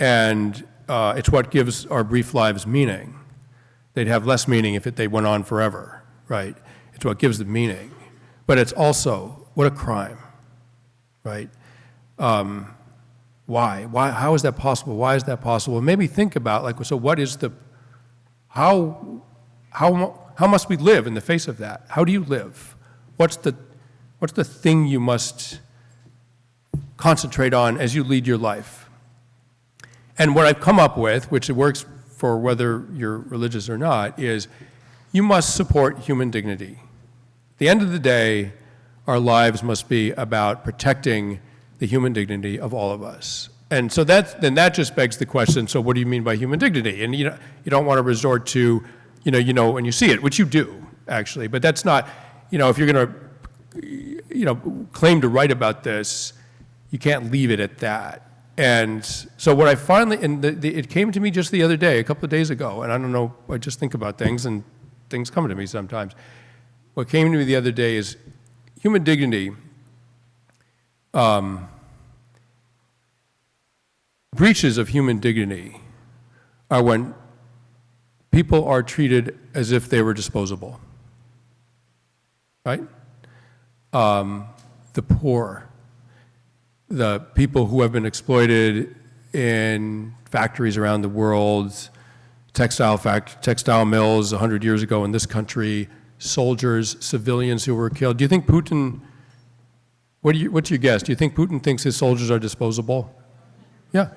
And it's what gives our brief lives meaning. They'd have less meaning if they went on forever, right? It's what gives them meaning. But it's also, what a crime, right? Why? How is that possible? Why is that possible? And maybe think about, like, so what is the, how must we live in the face of that? How do you live? What's the thing you must concentrate on as you lead your life? And what I've come up with, which it works for whether you're religious or not, is you must support human dignity. At the end of the day, our lives must be about protecting the human dignity of all of us. And so that just begs the question, so what do you mean by human dignity? And you don't want to resort to, when you see it, which you do, actually, but that's not, if you're going to, claim to write about this, you can't leave it at that. And so what I finally, it came to me just the other day, a couple of days ago, and I don't know, I just think about things, and things come to me sometimes. What came to me the other day is human dignity, breaches of human dignity are when people are treated as if they were disposable, right? The poor, the people who have been exploited in factories around the world, textile mills 100 years ago in this country, soldiers, civilians who were killed. Do you think Putin, what's your guess? Do you think Putin thinks his soldiers are disposable? Yeah.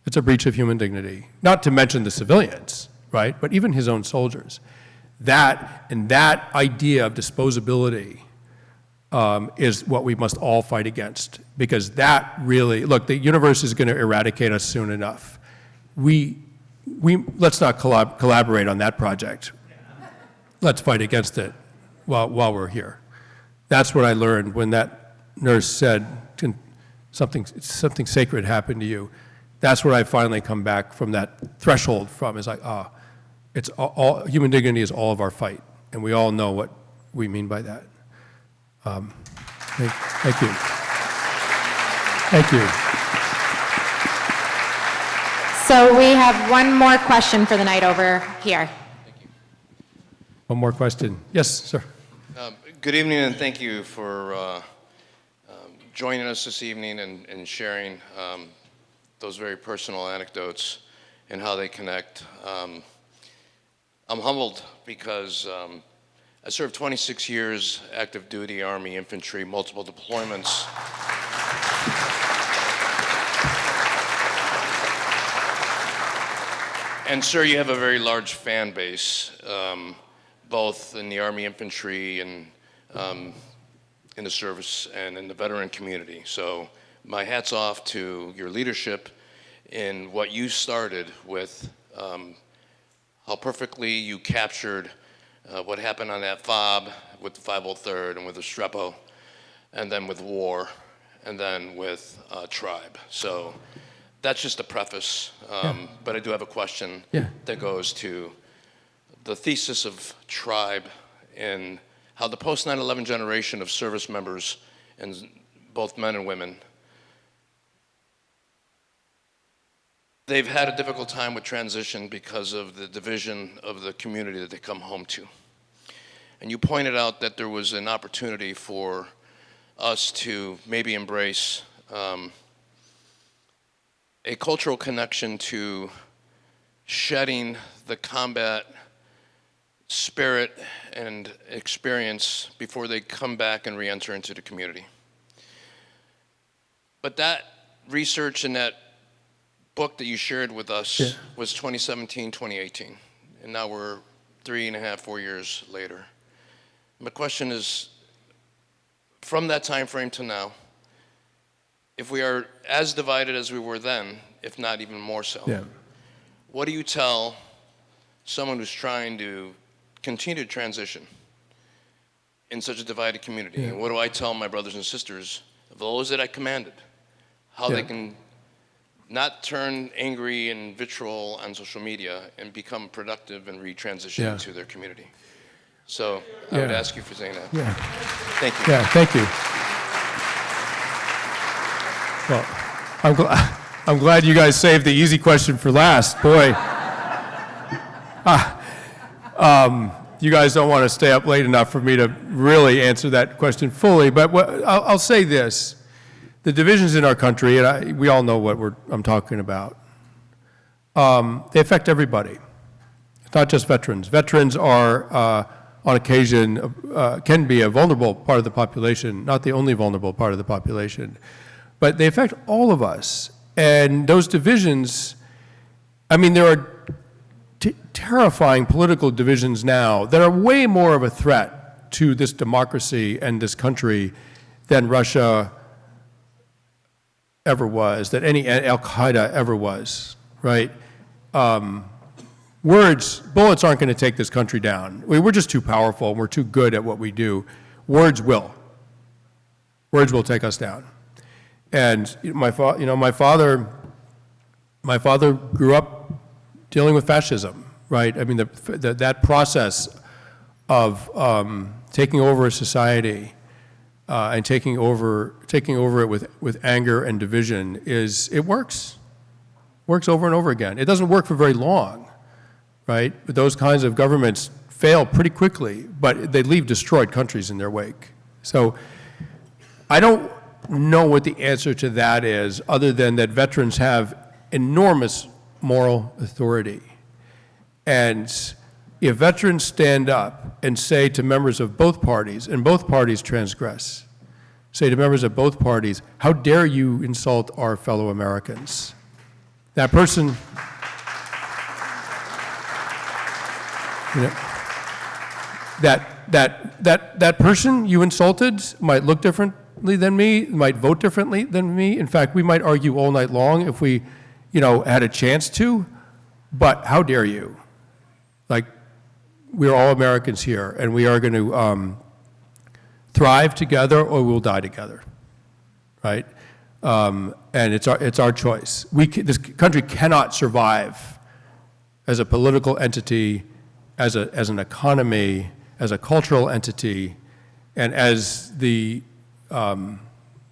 It's a breach of human dignity. Not to mention the civilians, right? But even his own soldiers. That idea of disposability is what we must all fight against, because that really, look, the universe is going to eradicate us soon enough. Let's not collaborate on that project. Let's fight against it while we're here. That's what I learned when that nurse said something sacred happened to you. That's where I finally come back from that threshold from, is like, it's all human dignity is all of our fight, and we all know what we mean by that. Thank you. Thank you. So we have one more question for the night over here. One more question. Yes, sir. Good evening, and thank you for joining us this evening and sharing those very personal anecdotes and how they connect. I'm humbled because I served 26 years, active duty, Army, infantry, multiple deployments. And sir, you have a very large fan base, both in the Army infantry and in the service and in the veteran community. So my hat's off to your leadership in what you started with, how perfectly you captured what happened on that FOB with the 503rd and with the Strepo, and then with war, and then with tribe. So that's just a preface, but I do have a question that goes to the thesis of tribe and how the post 9/11 generation of service members, and both men and women, they've had a difficult time with transition because of the division of the community that they come home to. And you pointed out that there was an opportunity for us to maybe embrace a cultural connection to shedding the combat spirit and experience before they come back and re-enter into the community. But that research and that book that you shared with us was 2017, 2018. And now we're 3.5, 4 years later. My question is, from that time frame to now, if we are as divided as we were then, if not even more so, what do you tell someone who's trying to continue to transition in such a divided community? And what do I tell my brothers and sisters, those that I commanded, how they can not turn angry and vitriol on social media and become productive and retransition into their community? So I would ask you for saying that. Thank you. Yeah, thank you. Well, I'm glad you guys saved the easy question for last. Boy. You guys don't want to stay up late enough for me to really answer that question fully, but I'll say this. the divisions in our country, and we all know what I'm talking about, they affect everybody. It's not just veterans. Veterans are, on occasion, can be a vulnerable part of the population, not the only vulnerable part of the population. But they affect all of us. And those divisions, I mean, there are terrifying political divisions now that are way more of a threat to this democracy and this country than Russia ever was, that any Al-Qaeda ever was, right? Bullets aren't going to take this country down. We're just too powerful and we're too good at what we do. Words will. Words will take us down. And my father grew up dealing with fascism, right? I mean, that process of taking over a society and taking over it with anger and division it works over and over again. It doesn't work for very long, right? But those kinds of governments fail pretty quickly, but they leave destroyed countries in their wake. So I don't know what the answer to that is, other than that veterans have enormous moral authority. And if veterans stand up and say to members of both parties, and both parties transgress, say to members of both parties, how dare you insult our fellow Americans? That person, that person you insulted might look differently than me, might vote differently than me. In fact, we might argue all night long if we, had a chance to, but how dare you? Like, we're all Americans here, and we are going to thrive together or we'll die together, right? And it's our choice. This country cannot survive as a political entity, as an economy, as a cultural entity, and as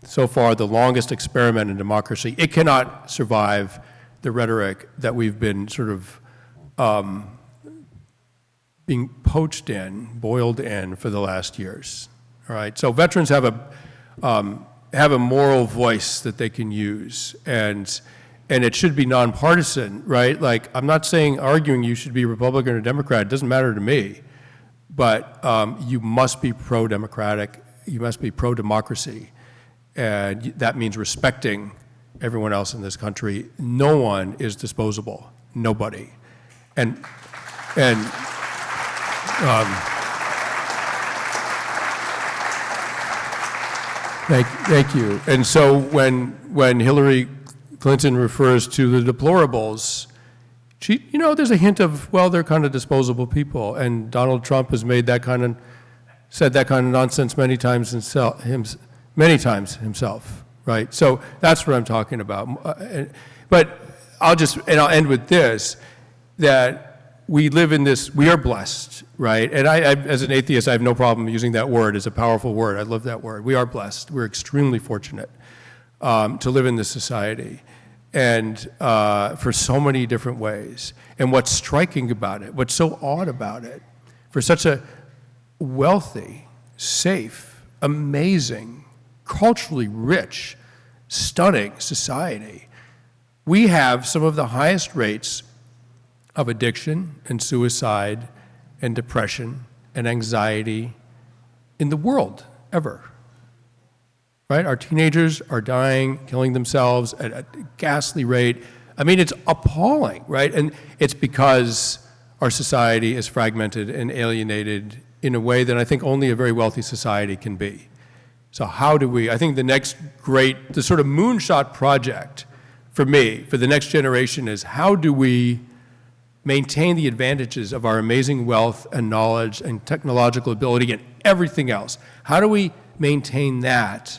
so far the longest experiment in democracy. It cannot survive the rhetoric that we've been sort of being poached in, boiled in for the last years. All right. So veterans have a moral voice that they can use, and it should be nonpartisan, right? Like, I'm not arguing you should be Republican or Democrat. It doesn't matter to me, but you must be pro-democratic. You must be pro-democracy, and that means respecting everyone else in this country. No one is disposable. Nobody, and. Thank you. And so when Hillary Clinton refers to the deplorables, there's a hint of, well, they're kind of disposable people. And Donald Trump has said that kind of nonsense many times himself, right? So that's what I'm talking about. But I'll end with this, that we live in this, we are blessed, right? And I, as an atheist, I have no problem using that word. It's a powerful word. I love that word. We are blessed. We're extremely fortunate to live in this society, and for so many different ways. And what's striking about it, what's so odd about it, for such a wealthy, safe, amazing, culturally rich, stunning society, we have some of the highest rates of addiction and suicide and depression and anxiety in the world ever, right? Our teenagers are dying, killing themselves at a ghastly rate. I mean, it's appalling, right? And it's because our society is fragmented and alienated in a way that I think only a very wealthy society can be. So I think the sort of moonshot project for me, for the next generation, is how do we maintain the advantages of our amazing wealth and knowledge and technological ability and everything else? How do we maintain that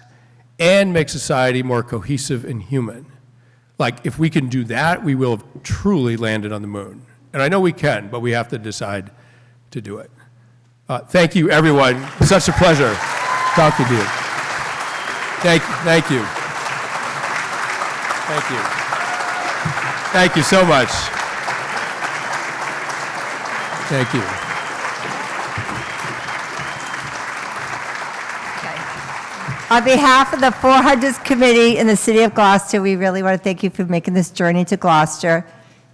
and make society more cohesive and human? Like, if we can do that, we will have truly landed on the moon. And I know we can, but we have to decide to do it. Thank you, everyone. Such a pleasure talking to you. Thank you. Thank you. Thank you so much. Thank you. Okay. On behalf of the 400s Committee in the City of Gloucester, we really want to thank you for making this journey to Gloucester.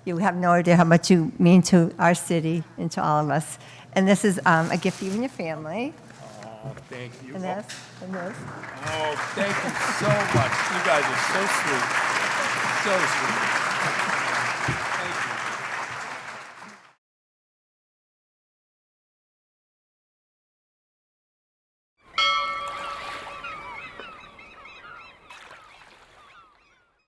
You have no idea how much you mean to our city and to all of us. And this is a gift for you and your family. Oh, thank you. And this, and this. Oh, thank you so much. You guys are so sweet. So sweet.